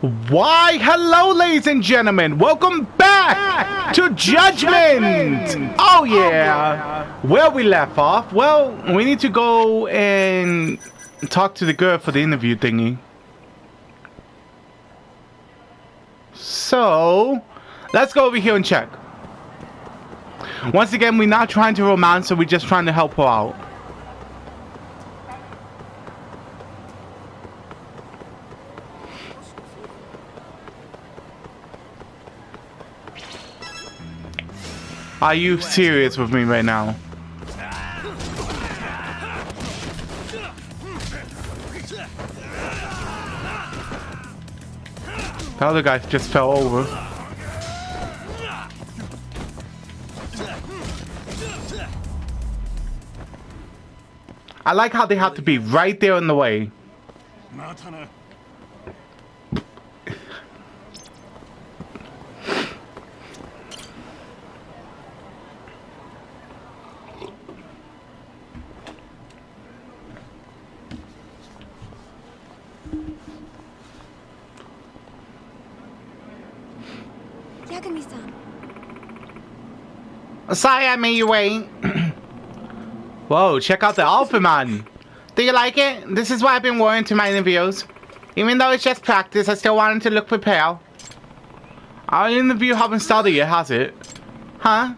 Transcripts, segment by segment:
Why, hello, ladies and gentlemen. Welcome back to Judgment. Oh, yeah. Where we left off. Well, we need to go and talk to the girl for the interview thingy. So, let's go over here and check. Once again, we're not trying to romance her. We're just trying to help her out. Are you serious with me right now? The other guy just fell over. I like how they have to be right there in the way. Sorry I made you wait. Whoa, check out the outfit, man. Do you like it? This is what I've been wearing to my interviews. Even though it's just practice, I still wanted to look prepared. Our interview haven't started yet, has it? Huh?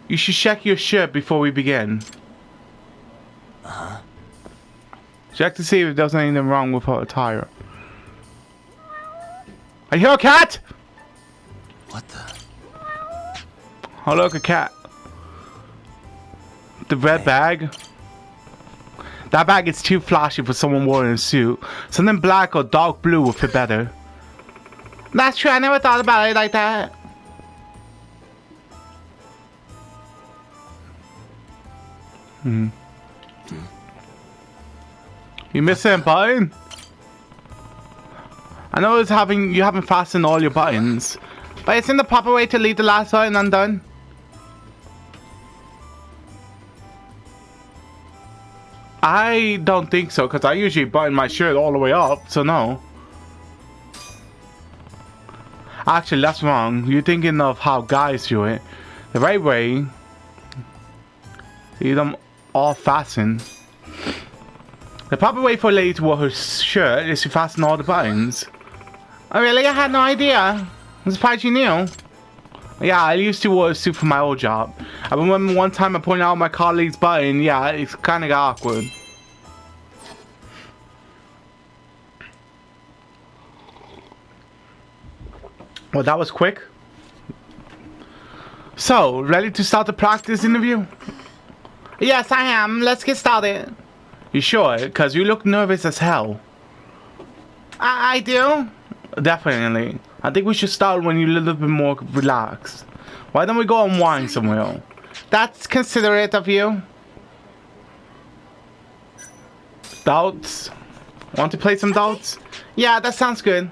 You should check your shirt before we begin. Check to see if there's anything wrong with her attire. Are you a cat? What the? Oh, look, a cat. The red bag. That bag is too flashy for someone wearing a suit. Something black or dark blue would fit better. That's true, I never thought about it like that. You missing a button? I know you haven't fastened all your buttons, but isn't the proper way to leave the last button undone? I don't think so, because I usually button my shirt all the way up, so no. Actually, that's wrong. You're thinking of how guys do it. The right way, you them all fasten. The proper way for a lady to wear her shirt is to fasten all the buttons. Oh really? I had no idea. I'm surprised you knew. Yeah, I used to wear a suit for my old job. I remember one time I pointed out my colleague's button. Yeah, it's kind of awkward. Well, that was quick. So, ready to start the practice interview? Yes, I am. Let's get started. You sure? Because you look nervous as hell. I do? Definitely. I think we should start when you're a little bit more relaxed. Why don't we go and wine somewhere? That's considerate of you. Doubts? Want to play some doubts? Yeah, that sounds good.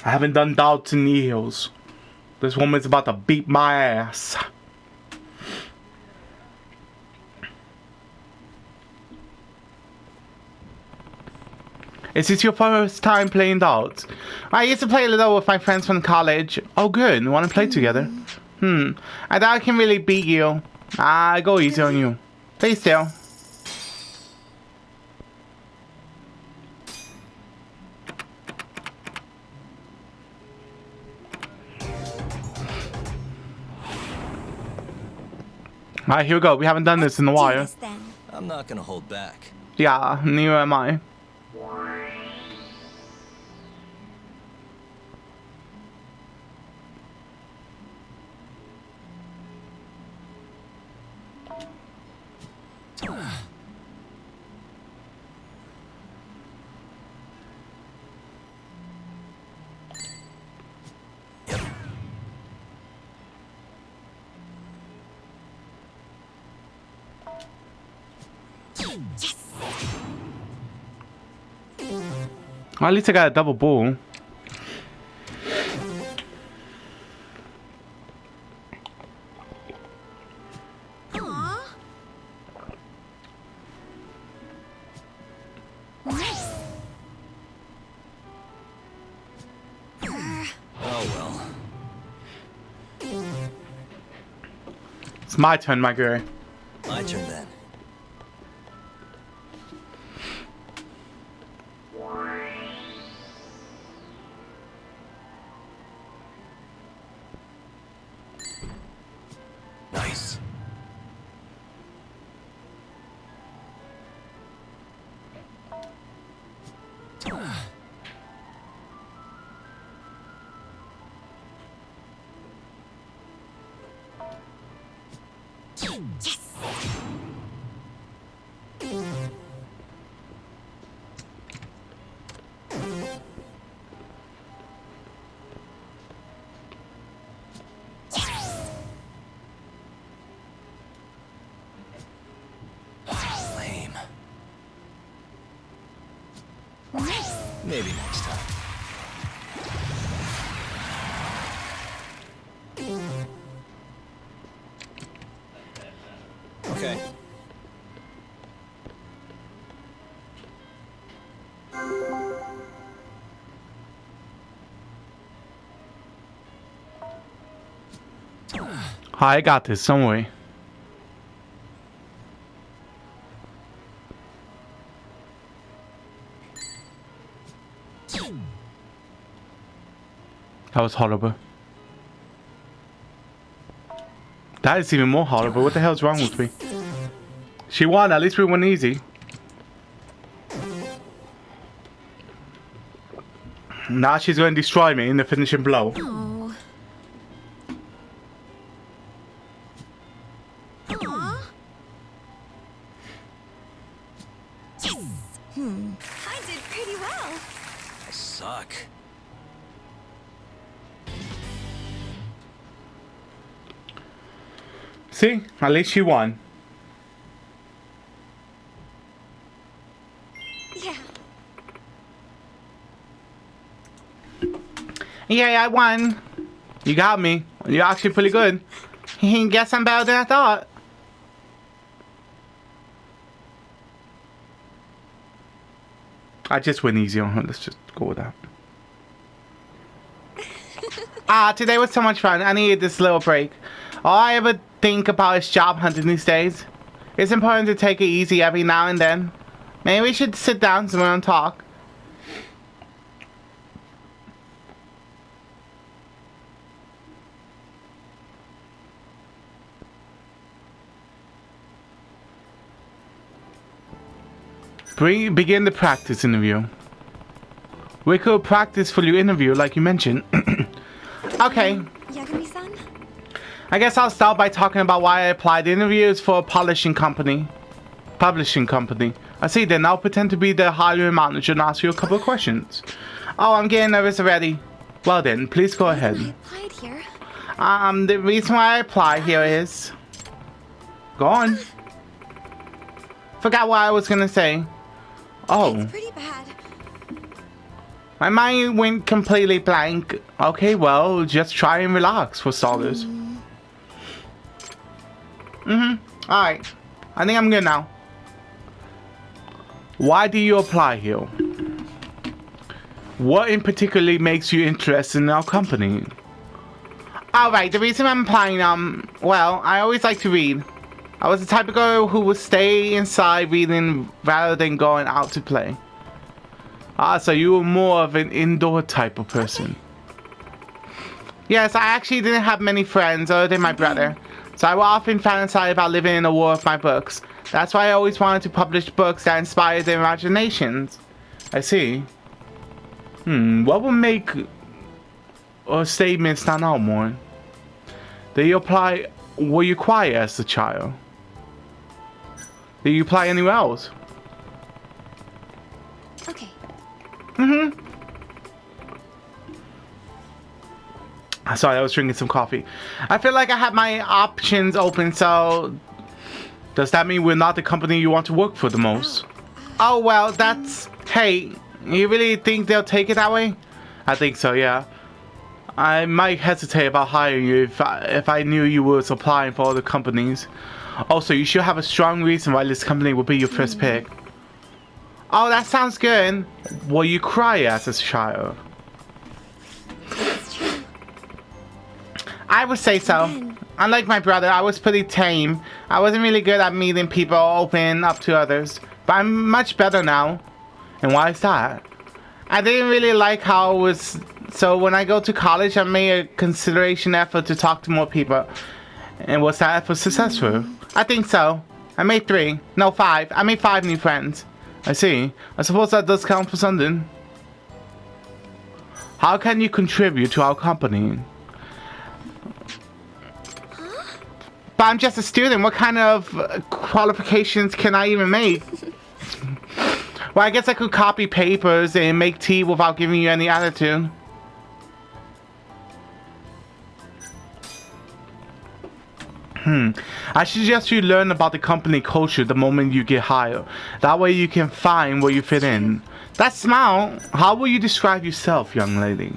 I haven't done doubts in years. This woman's about to beat my ass. Is this your first time playing doubts? I used to play a little with my friends from college. Oh good, we want to play together. I doubt I can really beat you. I go easy on you. Please do. Alright, here we go. We haven't done this in a while. I'm not gonna hold back. Yeah, neither am I. Well, at least I got a double ball. It's my turn, my girl. My turn then. Nice. Lame. Maybe next time. Okay. I got this, don't worry. That was horrible. That is even more horrible. What the hell's wrong with me? She won. At least we won easy. Now she's going to destroy me in the finishing blow. Oh. Aw. Yes. I did pretty well. I suck. See? At least she won. Yeah. Yeah, I won. You got me. You're actually pretty good. Guess I'm better than I thought. I just went easy on her. Let's just go with that. Today was so much fun. I needed this little break. All I ever think about is job hunting these days. It's important to take it easy every now and then. Maybe we should sit down somewhere and talk. Begin the practice interview. We could practice for your interview like you mentioned. Okay. Yagami-san? I guess I'll start by talking about why I applied. Interviews for a publishing company. I see, then I'll pretend to be the hiring manager and ask you a couple of questions. Oh, I'm getting nervous already. Well then, please go ahead. I applied here. The reason why I apply here is... Go on. Forgot what I was gonna say. Oh. It's pretty bad. My mind went completely blank. Okay, well, just try and relax for starters. Alright. I think I'm good now. Why do you apply here? What in particular makes you interested in our company? Alright, the reason I'm applying, well, I always like to read. I was the type of girl who would stay inside reading rather than going out to play. So you were more of an indoor type of person. Yes, I actually didn't have many friends other than my brother. So I would often fantasize about living in a world of my books. That's why I always wanted to publish books that inspire their imaginations. I see. What would make a statement stand out more? Did you apply... Were you quiet as a child? Did you apply anywhere else? Okay. Sorry, I was drinking some coffee. I feel like I have my options open, so... Does that mean we're not the company you want to work for the most? Oh, well, that's... Hey, you really think they'll take it that way? I think so, yeah. I might hesitate about hiring you if I knew you were applying for other companies. Also, you should have a strong reason why this company would be your first pick. Oh, that sounds good. Were you cry as a child? That's true. I would say so. Then- Unlike my brother, I was pretty tame. I wasn't really good at meeting people, opening up to others. But I'm much better now. And why is that? I didn't really like how it was. So when I go to college, I made a consideration effort to talk to more people. And was that effort successful? I think so. I made 3. No, 5. I made 5 new friends. I see. I suppose that does count for something. How can you contribute to our company? But I'm just a student. What kind of qualifications can I even make? Well, I guess I could copy papers and make tea without giving you any attitude. I suggest you learn about the company culture the moment you get hired. That way you can find where you fit in. That's smart. How will you describe yourself, young lady?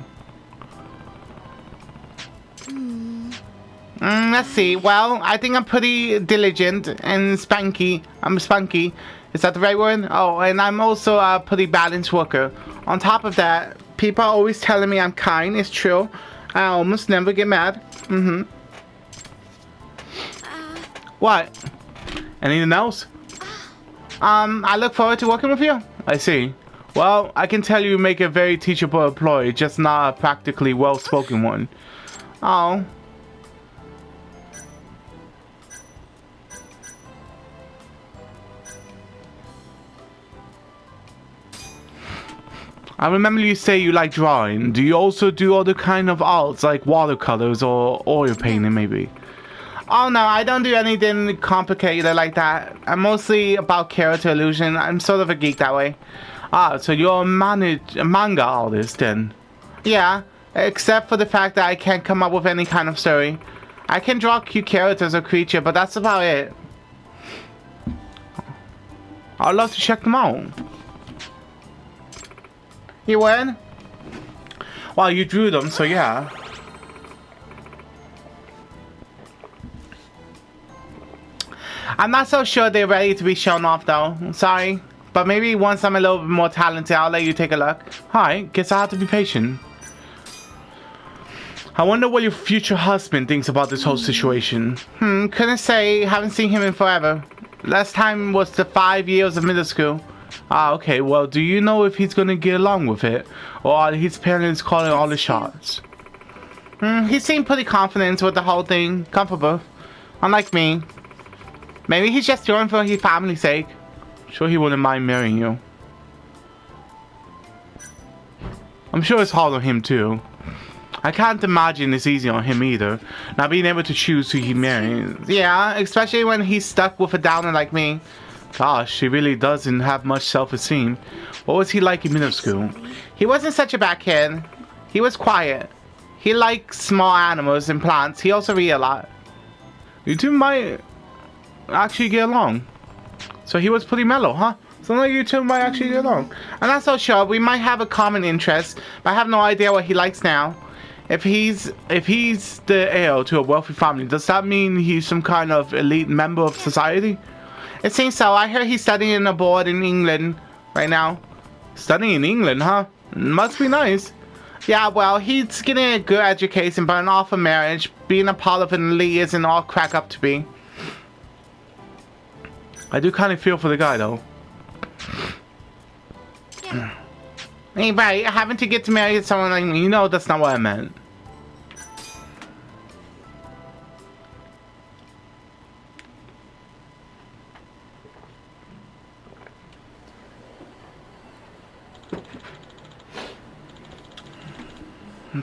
Let's see. Well, I think I'm pretty diligent and spunky. I'm spunky. Is that the right word? Oh, and I'm also a pretty balanced worker. On top of that, people are always telling me I'm kind. It's true. I almost never get mad. What? Anything else? I look forward to working with you. I see. Well, I can tell you make a very teachable employee, just not a practically well-spoken one. Oh. I remember you say you like drawing. Do you also do other kind of arts like watercolors or oil painting maybe? Oh no, I don't do anything complicated like that. I'm mostly about character illusion. I'm sort of a geek that way. Ah, so you're a manga artist then? Yeah, except for the fact that I can't come up with any kind of story. I can draw cute characters or creature, but that's about it. I'd love to check them out. You would? Well, you drew them, so yeah. I'm not so sure they're ready to be shown off though. Sorry. But maybe once I'm a little bit more talented, I'll let you take a look. Alright, guess I'll have to be patient. I wonder what your future husband thinks about this whole situation. Couldn't say. Haven't seen him in forever. Last time was the 5 years of middle school. Ah, okay. Well, do you know if he's gonna get along with it? Or are his parents calling all the shots? He seemed pretty confident with the whole thing. Comfortable. Unlike me. Maybe he's just doing it for his family's sake. Sure he wouldn't mind marrying you. I'm sure it's hard on him too. I can't imagine it's easy on him either. Not being able to choose who he marries. Yeah, especially when he's stuck with a downer like me. Gosh, he really doesn't have much self-esteem. What was he like in middle school? He wasn't such a bad kid. He was quiet. He liked small animals and plants. He also read a lot. You two might actually get along. So he was pretty mellow, huh? So like you two might actually get along. I'm not so sure. We might have a common interest, but I have no idea what he likes now. If he's the heir to a wealthy family, does that mean he's some kind of elite member of society? It seems so. I heard he's studying abroad in England right now. Studying in England, huh? Must be nice. Yeah, well, he's getting a good education, but an awful marriage. Being a part of an elite isn't all crack up to be. I do kind of feel for the guy, though. Yeah. Hey, right, having to get to marry someone like me, you know that's not what I meant.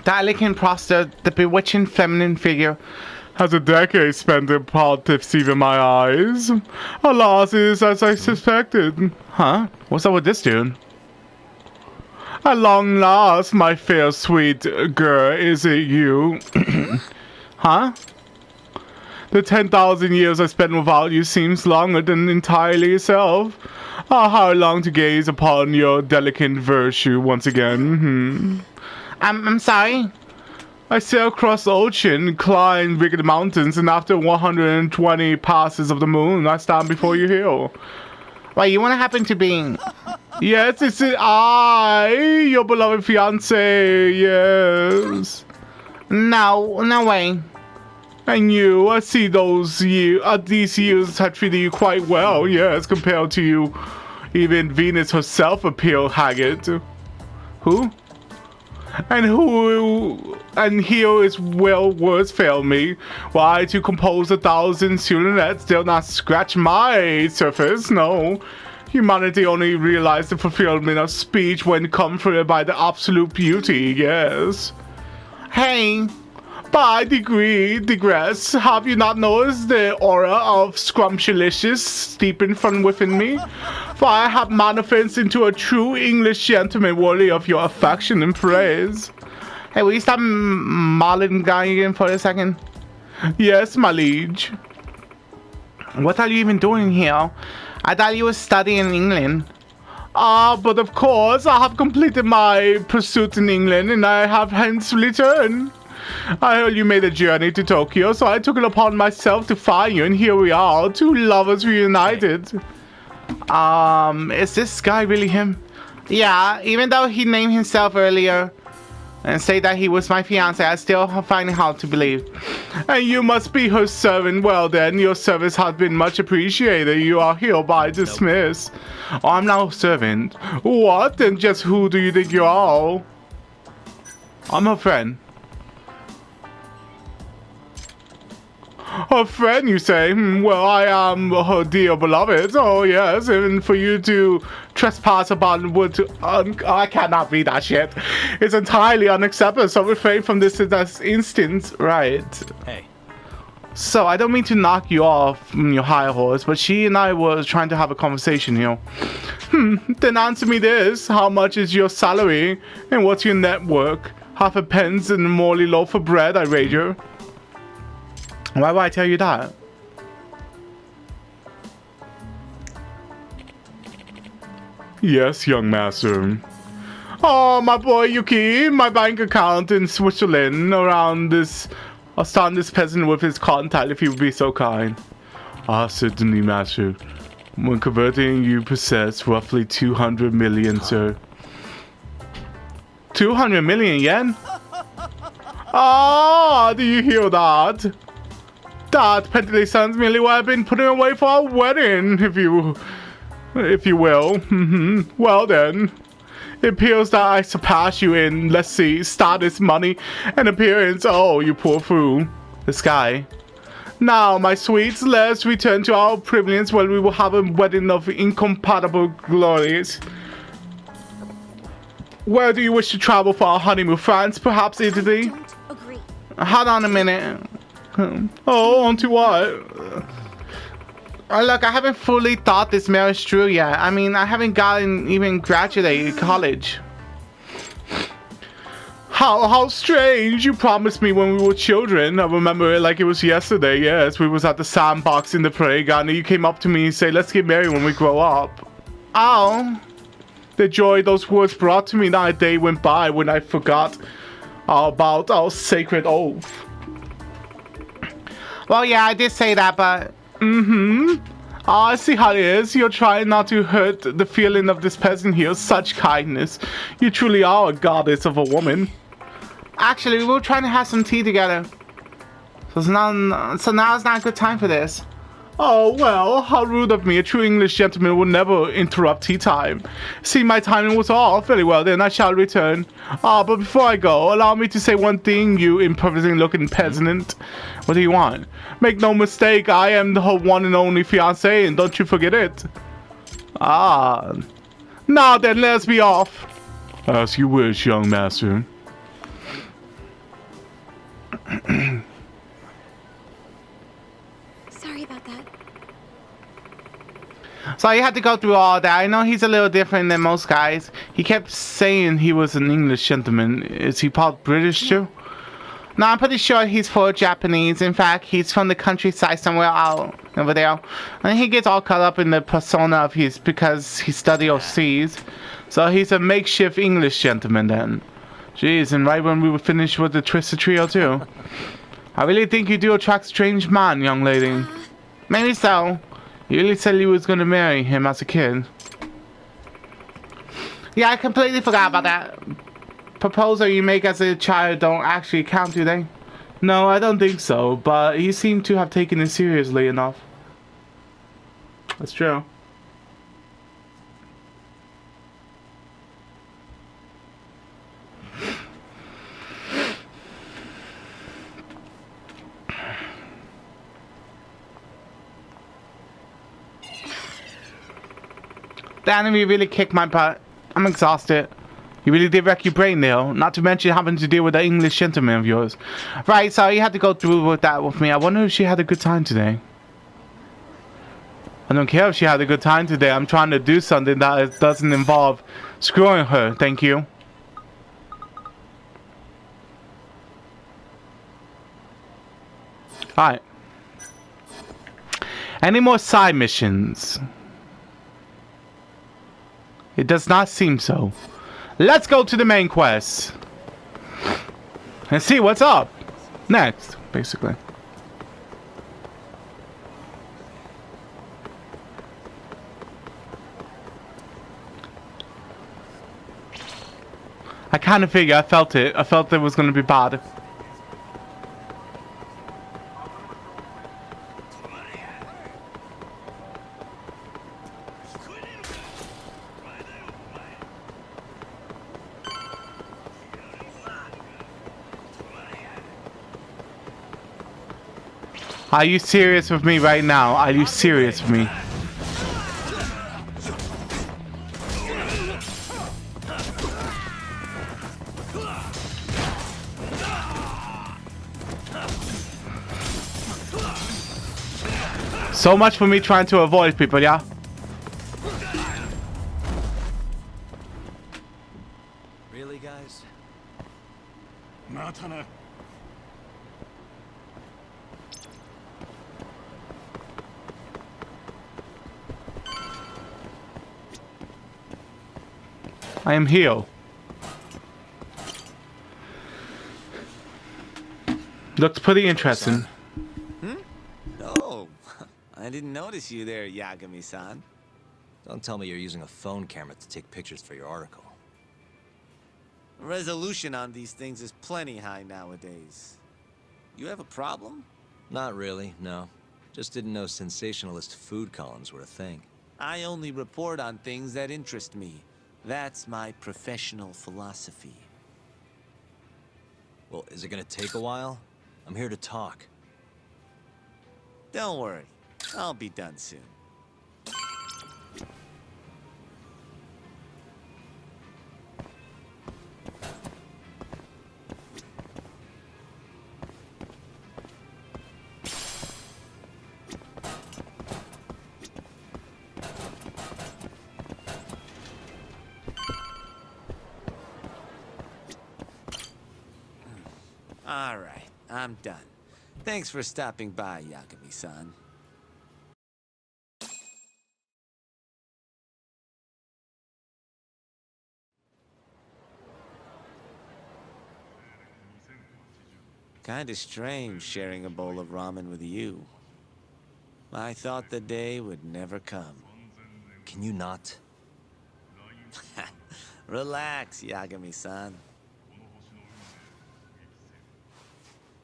That licking prostitute, the bewitching feminine figure, has a decade spent in part deceiving my eyes. Alas, it is as I suspected. Huh? What's up with this dude? At long last, my fair sweet girl, is it you? Huh? The 10,000 years I spent without you seems longer than entirely yourself. Ah, how long to gaze upon your delicate virtue once again. I'm sorry. I sail across the ocean, climb wicked mountains, and after 120 passes of the moon, I stand before you here. Wait, you want to happen to be... Yes, it's I, your beloved fiancé, yes. No way. And you, I see these years have treated you quite well, yes, compared to you. Even Venus herself appeared haggard. Who? And here is well words fail me. Why to compose 1,000 sonets still not scratch my surface, no. Humanity only realized the fulfillment of speech when comforted by the absolute beauty, yes. Hey, by digress, have you not noticed the aura of scrumptious steeping from within me? For I have manifested into a true English gentleman worthy of your affection and praise. Hey, will you stop mollygagging for a second? Yes, my liege. What are you even doing here? I thought you were studying in England. But of course, I have completed my pursuit in England and I have hence returned. I heard you made a journey to Tokyo, so I took it upon myself to find you, and here we are, two lovers reunited. Is this guy really him? Yeah, even though he named himself earlier and say that he was my fiance, I still find it hard to believe. And you must be her servant. Well then, your service has been much appreciated. You are hereby dismissed. Oh, I'm now a servant. What? Then just who do you think you are? I'm her friend. Her friend, you say? Well, I am her dear beloved. Oh, yes, and for you to trespass upon I cannot read that shit. It's entirely unacceptable, so refrain from this in this instance. Right. Hey. So, I don't mean to knock you off your high horse, but she and I were trying to have a conversation here. Then answer me this. How much is your salary? And what's your network? Half a pence and a morely loaf of bread, I wager. Why would I tell you that? Yes, young master. Oh, my boy Yuki, my bank account in Switzerland around this... I'll start this peasant with his contact if he would be so kind. Certainly, master. When converting, you possess roughly 200 million, sir. 200 million yen? Do you hear that? That petty sounds merely what I've been putting away for our wedding, if you will. Well then, it appears that I surpass you in, let's see, status, money, and appearance. Oh, you poor fool. This guy. Now, my sweets, let's return to our privilege where we will have a wedding of incompatible glories. Where do you wish to travel for our honeymoon? France, perhaps Italy? I don't agree. Hold on a minute. Oh, on to what? Look, I haven't fully thought this marriage through yet. I mean, I haven't even graduated college. How strange. You promised me when we were children. I remember it like it was yesterday. Yes, we was at the sandbox in the playground and you came up to me and say, let's get married when we grow up. Oh. The joy those words brought to me, not a day went by when I forgot about our sacred oath. Well, yeah, I did say that, but... I see how it is. You're trying not to hurt the feeling of this peasant here. Such kindness. You truly are a goddess of a woman. Actually, we were trying to have some tea together. So now it's not a good time for this. Oh, well, how rude of me. A true English gentleman would never interrupt tea time. See, my timing was off. Very well, then I shall return. But before I go, allow me to say one thing, you imposing looking peasant. What do you want? Make no mistake, I am her one and only fiancé, and don't you forget it. Now then, let's be off. As you wish, young master. Sorry about that. So you had to go through all that. I know he's a little different than most guys. He kept saying he was an English gentleman. Is he part British too? No, I'm pretty sure he's full Japanese. In fact, he's from the countryside somewhere out over there. And he gets all caught up in the persona of his because he studied overseas. So he's a makeshift English gentleman then. Jeez, and right when we were finished with the Twisted Trio too. I really think you do attract a strange man, young lady. Maybe so. You really said you was gonna marry him as a kid. Yeah, I completely forgot about that. Proposal you make as a child don't actually count, do they? No, I don't think so, but he seemed to have taken it seriously enough. That's true. The enemy really kicked my butt. I'm exhausted. You really did wreck your brain, Neil. Not to mention having to deal with that English gentleman of yours. Right, so you had to go through with that with me. I wonder if she had a good time today. I don't care if she had a good time today. I'm trying to do something that doesn't involve screwing her. Thank you. Alright. Any more side missions? It does not seem so. Let's go to the main quest. And see what's up next, basically. I kind of figured. I felt it. I felt it was going to be bad. Are you serious with me right now? Are you serious with me? So much for me trying to avoid people, yeah? Really, guys? I am here. Looks pretty interesting. Oh, I didn't notice you there, Yagami-san. Don't tell me you're using a phone camera to take pictures for your article. Resolution on these things is plenty high nowadays. You have a problem? Not really, no. Just didn't know sensationalist food columns were a thing. I only report on things that interest me. That's my professional philosophy. Well, is it gonna take a while? I'm here to talk. Don't worry. I'll be done soon. All right, I'm done. Thanks for stopping by, Yagami-san. Kinda strange sharing a bowl of ramen with you. I thought the day would never come. Can you not? Relax, Yagami-san.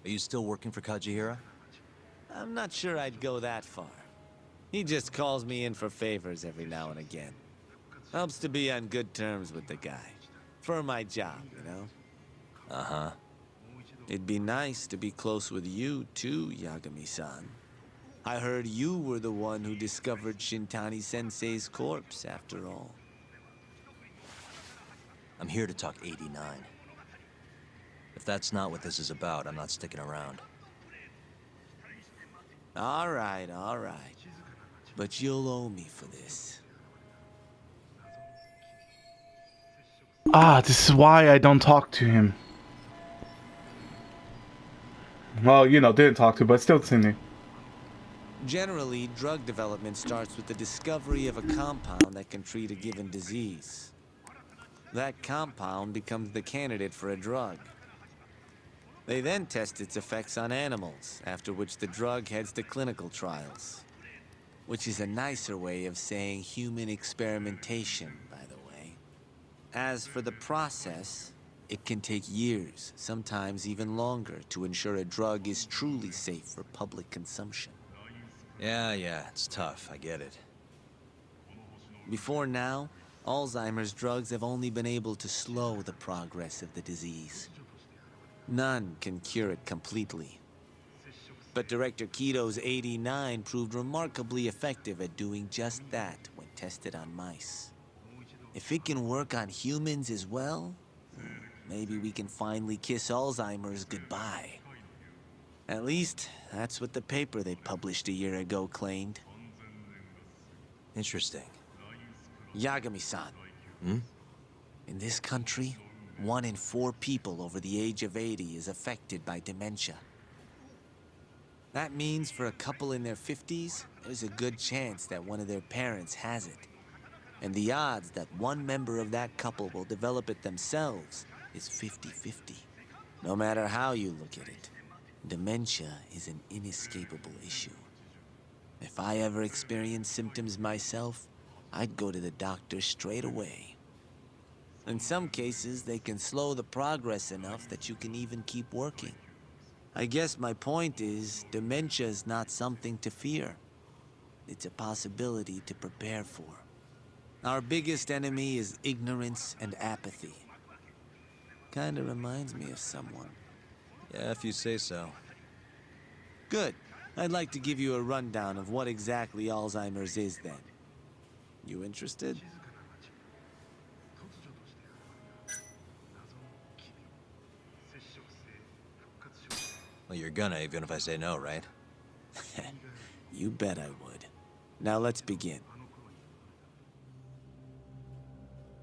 Are you still working for Kajihira? I'm not sure I'd go that far. He just calls me in for favors every now and again. Helps to be on good terms with the guy. For my job, you know? Uh-huh. It'd be nice to be close with you, too, Yagami-san. I heard you were the one who discovered Shintani-sensei's corpse, after all. I'm here to talk 89. If that's not what this is about, I'm not sticking around. All right. But you'll owe me for this. Ah, this is why I don't talk to him. Well, you know, didn't talk to, but still singing. Generally, drug development starts with the discovery of a compound that can treat a given disease. That compound becomes the candidate for a drug. They then test its effects on animals, after which the drug heads to clinical trials. Which is a nicer way of saying human experimentation, by the way. As for the process, It can take years, sometimes even longer, to ensure a drug is truly safe for public consumption. Yeah, it's tough, I get it. Before now, Alzheimer's drugs have only been able to slow the progress of the disease. None can cure it completely. But Director Keto's 89 proved remarkably effective at doing just that when tested on mice. If it can work on humans as well, maybe we can finally kiss Alzheimer's goodbye. At least, that's what the paper they published a year ago claimed. Interesting. Yagami-san. Hmm? In this country, 1 in 4 people over the age of 80 is affected by dementia. That means for a couple in their 50s, there's a good chance that one of their parents has it. And the odds that one member of that couple will develop it themselves is 50-50. No matter how you look at it, dementia is an inescapable issue. If I ever experienced symptoms myself, I'd go to the doctor straight away. In some cases, they can slow the progress enough that you can even keep working. I guess my point is, dementia is not something to fear. It's a possibility to prepare for. Our biggest enemy is ignorance and apathy. Kinda reminds me of someone. Yeah, if you say so. Good. I'd like to give you a rundown of what exactly Alzheimer's is then. You interested? Well, you're gonna, even if I say no, right? You bet I would. Now let's begin.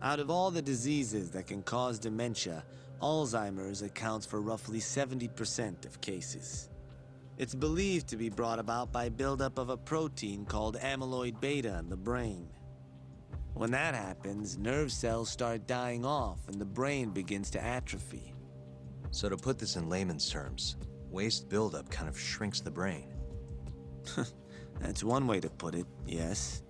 Out of all the diseases that can cause dementia, Alzheimer's accounts for roughly 70% of cases. It's believed to be brought about by buildup of a protein called amyloid beta in the brain. When that happens, nerve cells start dying off and the brain begins to atrophy. So to put this in layman's terms, waste buildup kind of shrinks the brain. That's one way to put it, yes.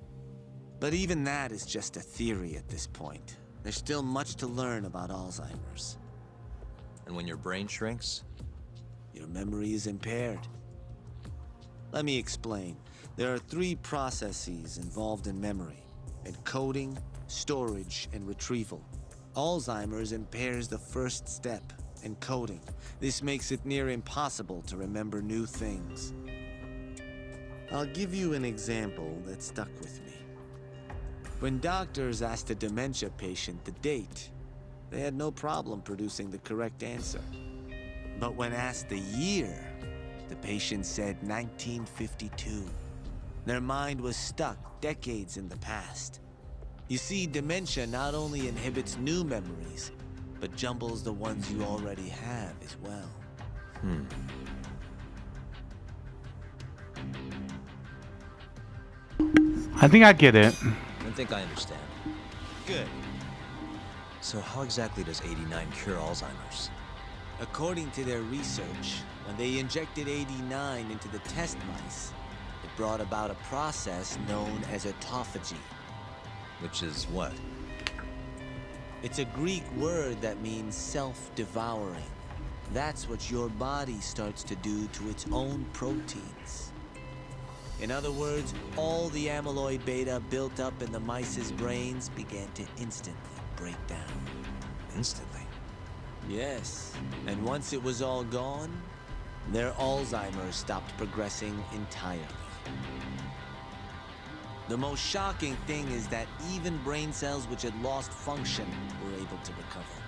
But even that is just a theory at this point. There's still much to learn about Alzheimer's. And when your brain shrinks? Your memory is impaired. Let me explain. There are 3 processes involved in memory: encoding, storage, and retrieval. Alzheimer's impairs the first step, encoding. This makes it near impossible to remember new things. I'll give you an example that stuck with me. When doctors asked a dementia patient the date, they had no problem producing the correct answer. But when asked the year, the patient said 1952. Their mind was stuck decades in the past. You see, dementia not only inhibits new memories, but jumbles the ones you already have as well. I think I get it. I think I understand. Good. So how exactly does 89 cure Alzheimer's? According to their research, when they injected 89 into the test mice, it brought about a process known as autophagy. Which is what? It's a Greek word that means self-devouring. That's what your body starts to do to its own proteins. In other words, all the amyloid beta built up in the mice's brains began to instantly break down. Instantly? Yes, and once it was all gone, their Alzheimer's stopped progressing entirely. The most shocking thing is that even brain cells which had lost function were able to recover.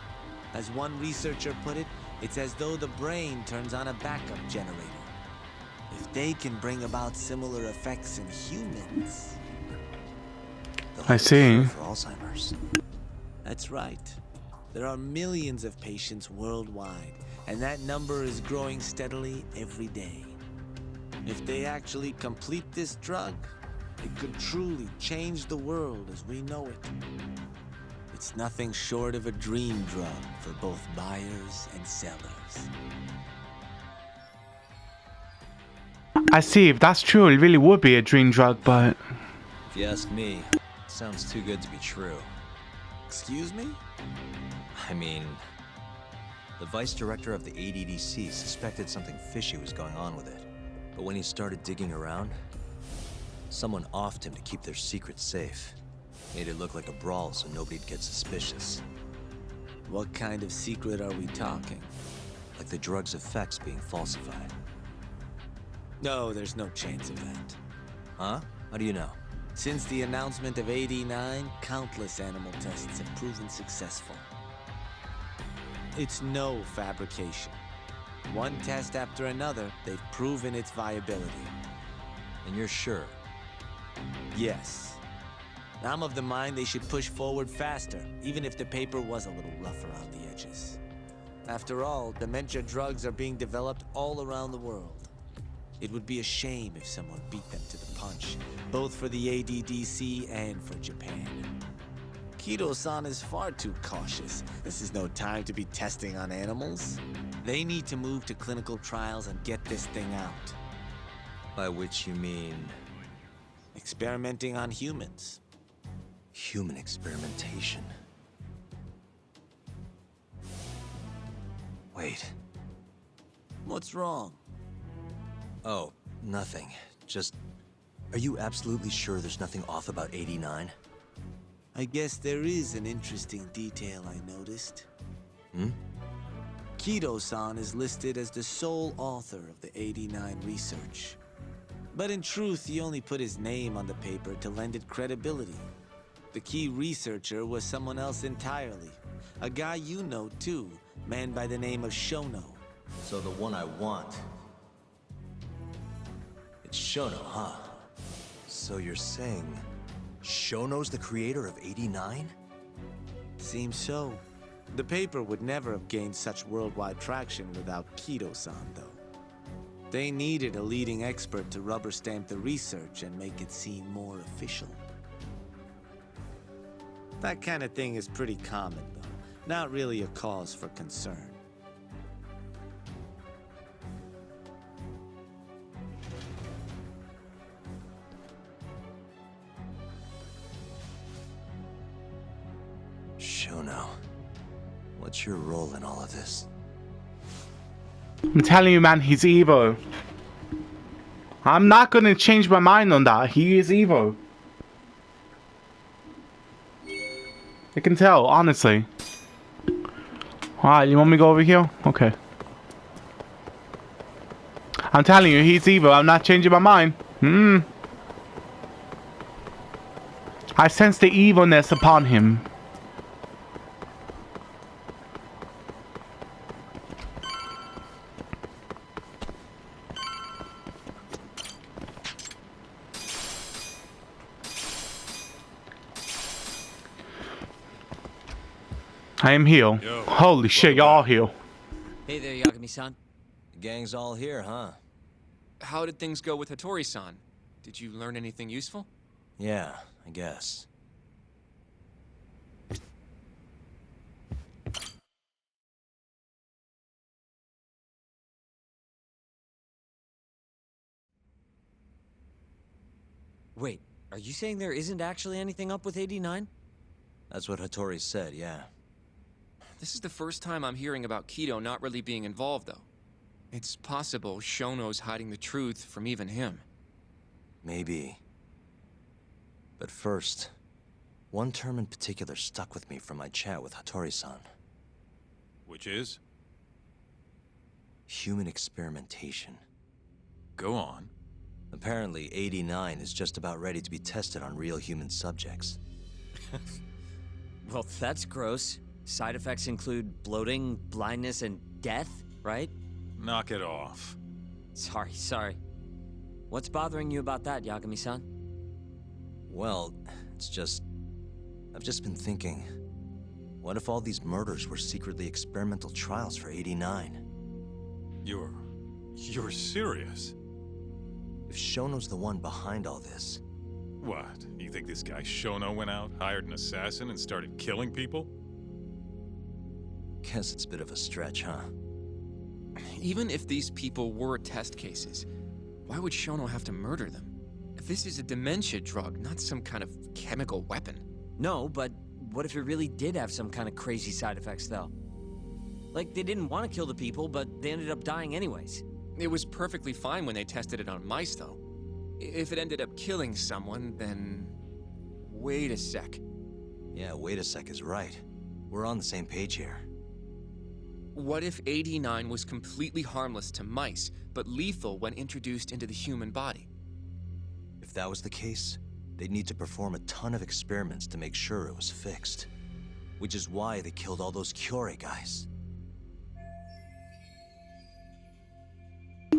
As one researcher put it, it's as though the brain turns on a backup generator. If they can bring about similar effects in humans... I see. For Alzheimer's. That's right. There are millions of patients worldwide, and that number is growing steadily every day. If they actually complete this drug, it could truly change the world as we know it. It's nothing short of a dream drug for both buyers and sellers. I see. If that's true, it really would be a dream drug, but... If you ask me, it sounds too good to be true. Excuse me? I mean, The vice director of the ADDC suspected something fishy was going on with it. But when he started digging around, someone offed him to keep their secrets safe. Made it look like a brawl so nobody'd get suspicious. What kind of secret are we talking? Like the drug's effects being falsified. No, there's no chance of that. Huh? How do you know? Since the announcement of 89, countless animal tests have proven successful. It's no fabrication. One test after another, they've proven its viability. And you're sure? Yes. I'm of the mind they should push forward faster, even if the paper was a little rough around the edges. After all, dementia drugs are being developed all around the world. It would be a shame if someone beat them to the punch, both for the ADDC and for Japan. Kido-san is far too cautious. This is no time to be testing on animals. They need to move to clinical trials and get this thing out. By which you mean... Experimenting on humans. human experimentation. Wait. What's wrong? Oh, nothing. Just... Are you absolutely sure there's nothing off about 89? I guess there is an interesting detail I noticed. Kido-san is listed as the sole author of the 89 research. But in truth, he only put his name on the paper to lend it credibility. The key researcher was someone else entirely. A guy you know too, man by the name of Shono. So the one I want... It's Shono, huh? So you're saying... Shono's the creator of 89? Seems so. The paper would never have gained such worldwide traction without Kido-san, though. They needed a leading expert to rubber stamp the research and make it seem more official. That kind of thing is pretty common, though. Not really a cause for concern. Shono, what's your role in all of this? I'm telling you, man, he's evil. I'm not gonna change my mind on that. He is evil. I can tell, honestly. Alright, you want me to go over here? Okay. I'm telling you, he's evil. I'm not changing my mind. I sense the evilness upon him. I am here. Yo, Holy shit, y'all all here. Hey there, Yagami-san. The gang's all here, huh? How did things go with Hattori-san? Did you learn anything useful? Yeah, I guess. Wait, are you saying there isn't actually anything up with 89? That's what Hattori said, yeah. This is the first time I'm hearing about Kido not really being involved, though. It's possible Shono's hiding the truth from even him. Maybe. But first, one term in particular stuck with me from my chat with Hattori-san. Which is? Human experimentation. Go on. Apparently, 89 is just about ready to be tested on real human subjects. Well, that's gross. Side effects include bloating, blindness, and death, right? Knock it off. Sorry. What's bothering you about that, Yagami-san? Well, it's just... I've just been thinking... What if all these murders were secretly experimental trials for 89? You're serious? If Shono's the one behind all this... What? You think this guy Shono went out, hired an assassin, and started killing people? Guess it's a bit of a stretch, huh? Even if these people were test cases, why would Shono have to murder them? This is a dementia drug, not some kind of chemical weapon. No, but what if it really did have some kind of crazy side effects, though? Like they didn't want to kill the people, but they ended up dying anyways. It was perfectly fine when they tested it on mice, though. If it ended up killing someone, then... Wait a sec. Yeah, wait a sec is right. We're on the same page here. What if AD9 was completely harmless to mice, but lethal when introduced into the human body? If that was the case, they'd need to perform a ton of experiments to make sure it was fixed. Which is why they killed all those Kyorei guys.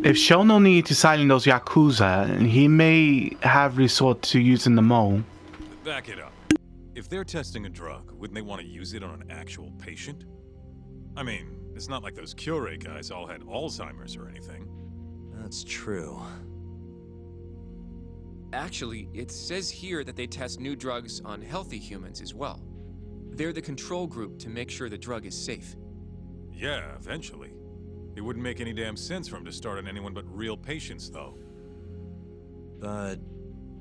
If Shono needed to silence those Yakuza, he may have resort to using the mole. Back it up. If they're testing a drug, wouldn't they want to use it on an actual patient? I mean, it's not like those Kyorei guys all had Alzheimer's or anything. That's true. Actually, it says here that they test new drugs on healthy humans as well. They're the control group to make sure the drug is safe. Yeah, eventually. It wouldn't make any damn sense for him to start on anyone but real patients, though. But...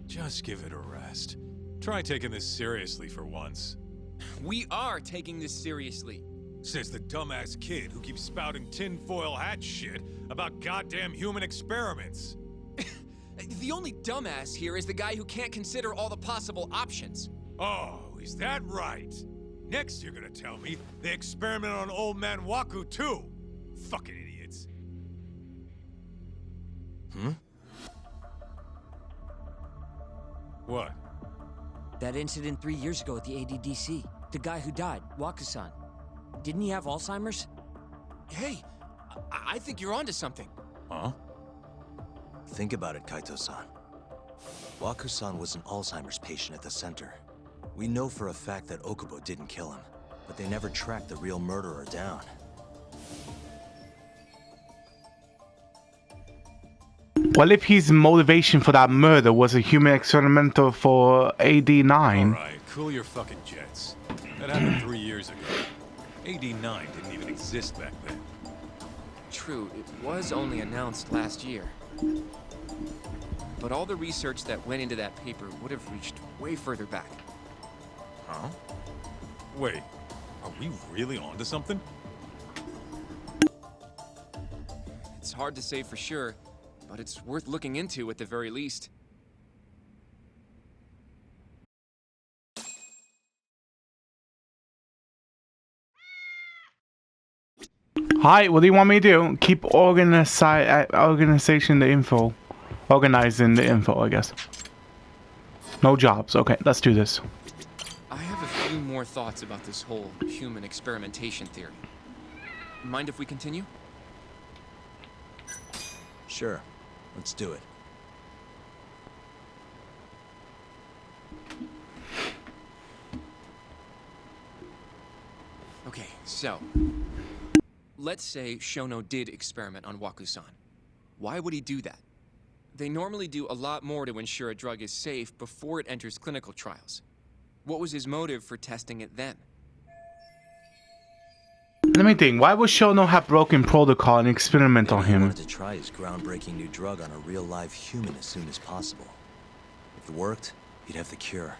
just give it a rest. Try taking this seriously for once. We are taking this seriously. Says the dumbass kid who keeps spouting tinfoil hat shit about goddamn human experiments. The only dumbass here is the guy who can't consider all the possible options. Oh, is that right? Next you're gonna tell me they experiment on old man Waku too. Fucking idiots. What? That incident 3 years ago at the ADDC. The guy who died, Waku-san. Didn't he have Alzheimer's? Hey, I think you're onto something. Huh? think about it, Kaito-san. Waku-san was an Alzheimer's patient at the center. We know for a fact that Okubo didn't kill him, but they never tracked the real murderer down. What if his motivation for that murder was a human experimental for AD9? Alright, cool your fucking jets. That happened 3 years ago. AD9 didn't even exist back then. True, it was only announced last year. But all the research that went into that paper would have reached way further back. Huh? Wait, are we really onto something? It's hard to say for sure, but it's worth looking into at the very least. Hi, what do you want me to do? Keep organizing the info. Organizing the info, I guess. No jobs. Okay, let's do this. I have a few more thoughts about this whole human experimentation theory. Mind if we continue? Sure, let's do it. Okay, so... let's say Shono did experiment on Waku-san. Why would he do that? They normally do a lot more to ensure a drug is safe before it enters clinical trials. What was his motive for testing it then? Let me think. Why would Shono have broken protocol and experiment on Maybe he him? wanted to try his groundbreaking new drug on a real live human as soon as possible. If it worked, he'd have the cure.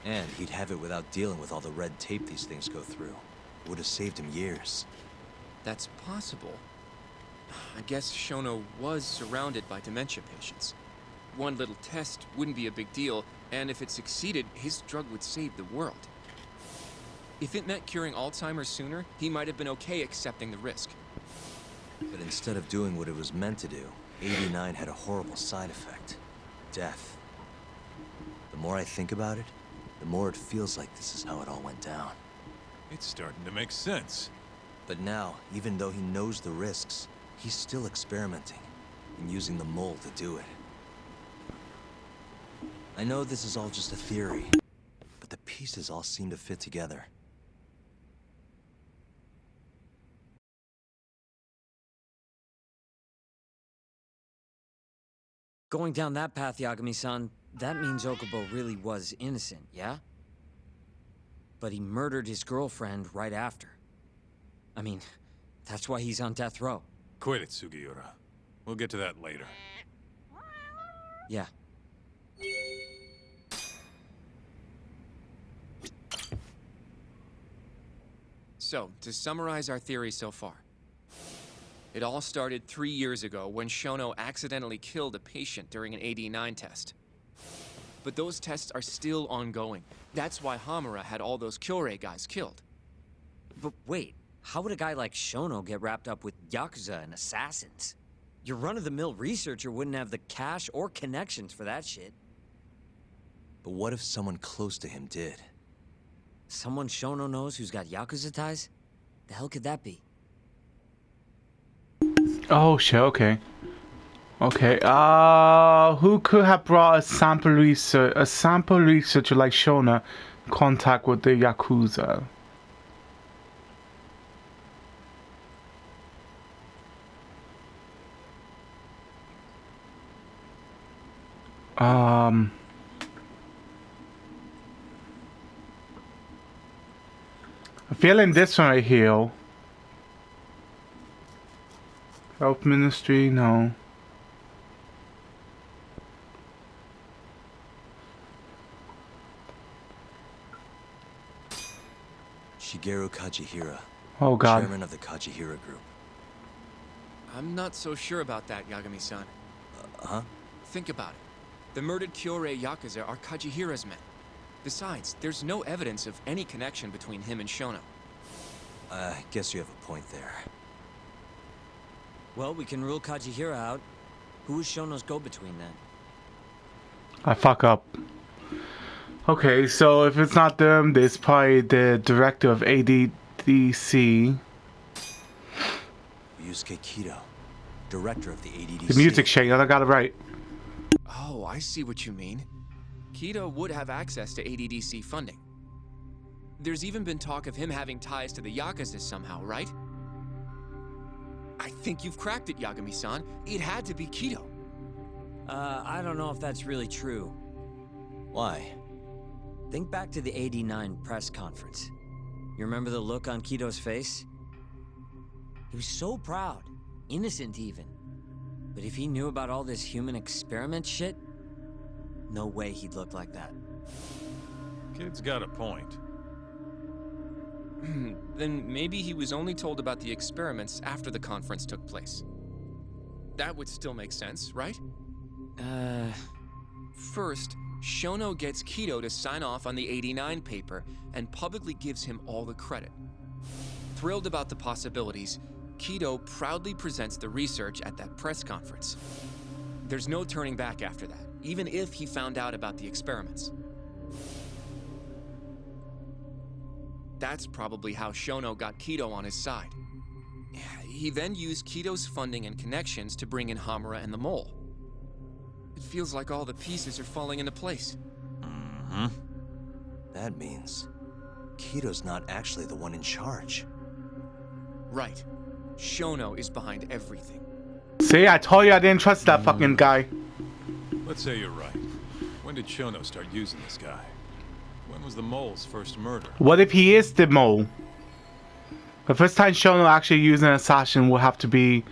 And he'd have it without dealing with all the red tape these things go through. It would have saved him years. That's possible. I guess Shono was surrounded by dementia patients. One little test wouldn't be a big deal, and if it succeeded, his drug would save the world. If it meant curing Alzheimer's sooner, he might have been okay accepting the risk. But instead of doing what it was meant to do, 89 had a horrible side effect. Death. The more I think about it, the more it feels like this is how it all went down. It's starting to make sense. But now, even though he knows the risks, he's still experimenting and using the mole to do it. I know this is all just a theory, but the pieces all seem to fit together. Going down that path, Yagami-san, that means Okubo really was innocent, yeah? But he murdered his girlfriend right after. I mean, that's why he's on death row. Quit it, Sugiura. We'll get to that later. Yeah. So, to summarize our theory so far. It all started 3 years ago when Shono accidentally killed a patient during an AD9 test. But those tests are still ongoing. That's why Hamura had all those Kyorei guys killed. But wait, how would a guy like Shono get wrapped up with Yakuza and assassins? Your run-of-the-mill researcher wouldn't have the cash or connections for that shit. But what if someone close to him did? Someone Shono knows who's got Yakuza ties? The hell could that be? Oh shit, okay. Okay, who could have brought a sample researcher like Shona in contact with the Yakuza? I'm feeling this one right here. Health Ministry, no. Shigeru Kajihira. Oh god. Chairman of the Kajihira Group. I'm not so sure about that, Yagami-san. Huh? Think about it. The murdered Kyorei Yakuza are Kajihira's men. Besides, there's no evidence of any connection between him and Shono. I guess you have a point there. Well, we can rule Kajihira out. Who was Shono's go-between then? I fuck up. Okay, so if it's not them, there's probably the director of ADDC. Yusuke Kido, director of the ADDC. The music shake, I got it right. Oh, I see what you mean. Kido would have access to ADDC funding. There's even been talk of him having ties to the Yakuza somehow, right? I think you've cracked it, Yagami-san. It had to be Kido. I don't know if that's really true. Why? Think back to the '89 press conference. You remember the look on Kido's face? He was so proud, innocent even. But if he knew about all this human experiment shit, no way he'd look like that. Kid's got a point. Then maybe he was only told about the experiments after the conference took place. That would still make sense, right? First, Shono gets Kido to sign off on the '89 paper and publicly gives him all the credit. Thrilled about the possibilities, Kido proudly presents the research at that press conference. There's no turning back after that, even if he found out about the experiments. That's probably how Shono got Kido on his side. He then used Kido's funding and connections to bring in Hamura and the Mole. It feels like all the pieces are falling into place. Mm-hmm. That means Kido's not actually the one in charge. Right. Shono is behind everything. See, I told you I didn't trust that fucking guy. Let's say you're right. When did Shono start using this guy? When was the mole's first murder? What if he is the mole? The first time Shono actually used an assassin will have to be...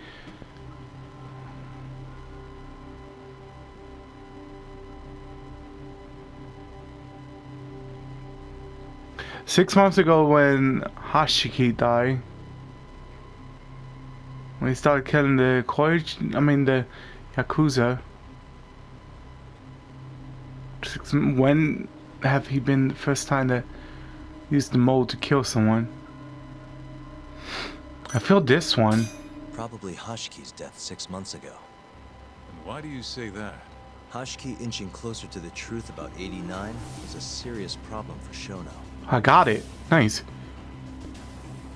Six months ago when Hashiki died. When he started killing the the Yakuza. When have he been the first time to use the mold to kill someone? I feel this one. Probably Hashiki's death 6 months ago. And why do you say that? Hashiki inching closer to the truth about 89 was a serious problem for Shono. I got it. Nice.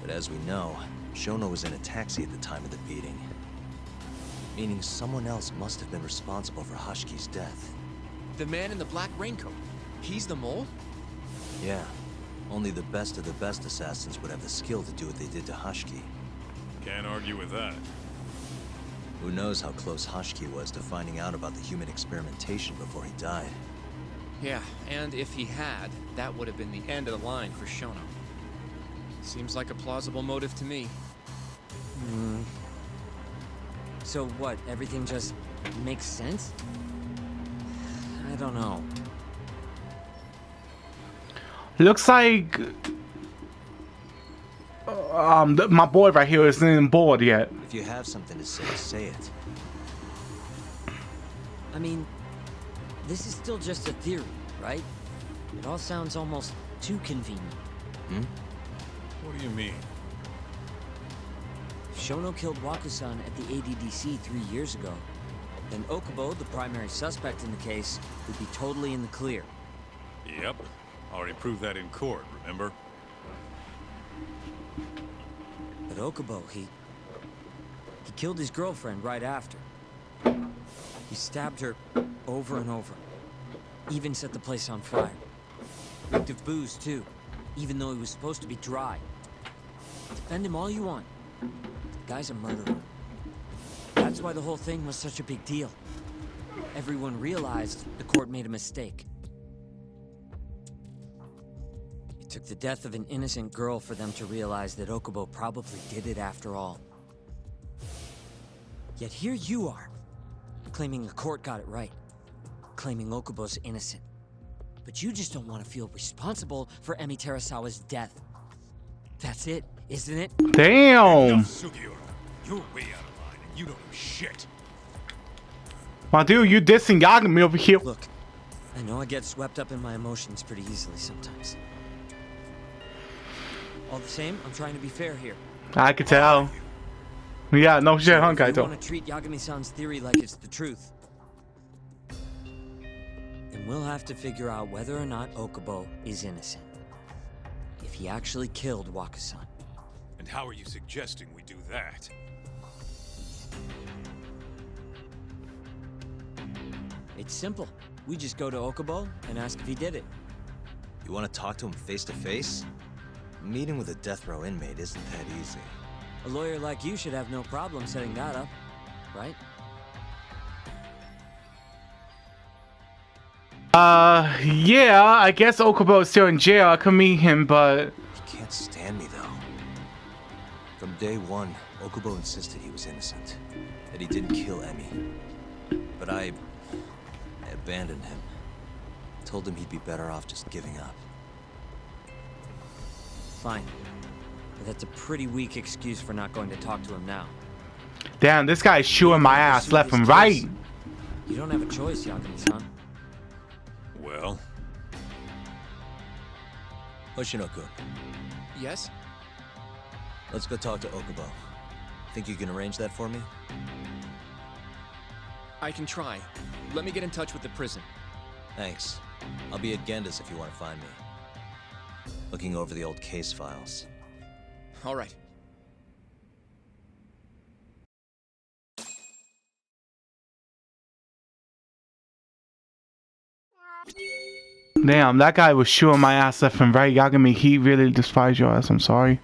But as we know, Shono was in a taxi at the time of the beating. Meaning someone else must have been responsible for Hashiki's death. The man in the black raincoat. He's the Mole? Yeah. Only the best of the best assassins would have the skill to do what they did to Hashiki. Can't argue with that. Who knows how close Hashiki was to finding out about the human experimentation before he died. Yeah, and if he had, that would have been the end of the line for Shono. Seems like a plausible motive to me. So what, everything just makes sense? I don't know. Looks like my boy right here isn't even bored yet. If you have something to say, say it. I mean, this is still just a theory, right? It all sounds almost too convenient. What do you mean? If Shono killed Waku-san at the ADDC 3 years ago, then Okubo, the primary suspect in the case, would be totally in the clear. Yep. Already proved that in court, remember? But Okubo, he killed his girlfriend right after. He stabbed her over and over. Even set the place on fire. Reeked of booze, too, even though he was supposed to be dry. Defend him all you want. The guy's a murderer. That's why the whole thing was such a big deal. Everyone realized the court made a mistake. It took the death of an innocent girl for them to realize that Okubo probably did it after all. Yet here you are, claiming the court got it right, claiming Okubo's innocent. But you just don't want to feel responsible for Emi Terasawa's death. That's it, isn't it? Damn. Sugiura, you're way out of line and you don't know shit. My dude, you dissing Yagami over here. Look, I know I get swept up in my emotions pretty easily sometimes. All the same, I'm trying to be fair here. I could tell. Yeah, no shit, huh, If you Kaito? want to treat Yagami-san's theory like it's the truth, then we'll have to figure out whether or not Okubo is innocent. If he actually killed Waku-san. And how are you suggesting we do that? It's simple. We just go to Okubo and ask if he did it. You want to talk to him face to face? Meeting with a death row inmate isn't that easy. A lawyer like you should have no problem setting that up, right? Yeah, I guess Okubo is still in jail. I could meet him, but... He can't stand me, though. From day one, Okubo insisted he was innocent. That he didn't kill Emi. But I abandoned him. Told him he'd be better off just giving up. Fine. But that's a pretty weak excuse for not going to talk to him now. Damn, this guy's chewing my ass left and right. You don't have a choice, Yagami-san. Well, Hoshino-kun, Yes? let's go talk to Okubo. Think you can arrange that for me? I can try. Let me get in touch with the prison. Thanks. I'll be at Genda's if you want to find me. Looking over the old case files. All right. Damn, that guy was chewing my ass left and right. Yagami, he really despised your ass. I'm sorry.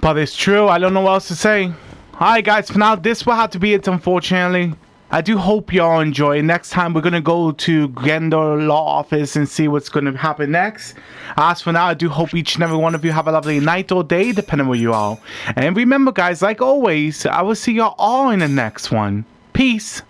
But it's true. I don't know what else to say. Alright, guys. For now, this will have to be it, unfortunately. I do hope y'all enjoy. Next time, we're going to go to Gendo Law Office and see what's going to happen next. As for now, I do hope each and every one of you have a lovely night or day, depending where you are. And remember, guys, like always, I will see y'all all in the next one. Peace.